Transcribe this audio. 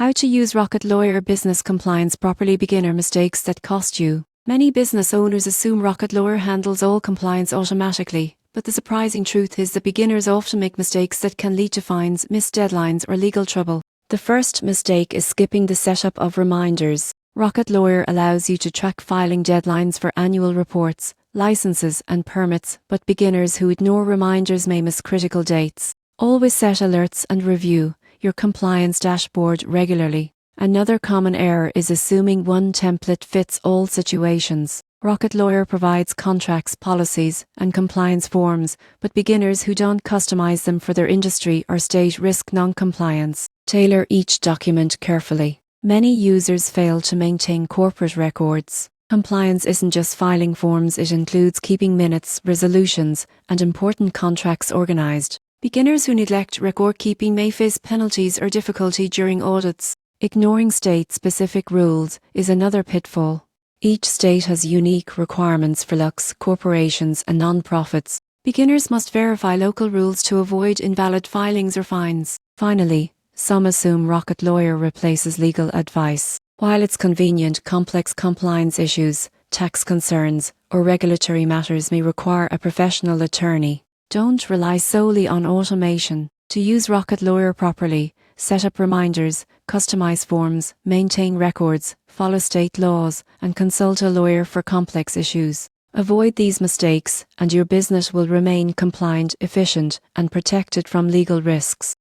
How to use Rocket Lawyer business compliance properly. Beginner mistakes that cost you. Many business owners assume Rocket Lawyer handles all compliance automatically, but the surprising truth is that beginners often make mistakes that can lead to fines, missed deadlines, or legal trouble. The first mistake is skipping the setup of reminders. Rocket Lawyer allows you to track filing deadlines for annual reports, licenses, and permits, but beginners who ignore reminders may miss critical dates. Always set alerts and review your compliance dashboard regularly. Another common error is assuming one template fits all situations. Rocket Lawyer provides contracts, policies, and compliance forms, but beginners who don't customize them for their industry or state risk non-compliance. Tailor each document carefully. Many users fail to maintain corporate records. Compliance isn't just filing forms, it includes keeping minutes, resolutions, and important contracts organized. Beginners who neglect record keeping may face penalties or difficulty during audits. Ignoring state-specific rules is another pitfall. Each state has unique requirements for LUCs, corporations, and non-profits. Beginners must verify local rules to avoid invalid filings or fines. Finally, some assume Rocket Lawyer replaces legal advice. While it's convenient, complex compliance issues, tax concerns, or regulatory matters may require a professional attorney. Don't rely solely on automation. To use Rocket Lawyer properly, set up reminders, customize forms, maintain records, follow state laws, and consult a lawyer for complex issues. Avoid these mistakes, and your business will remain compliant, efficient, and protected from legal risks.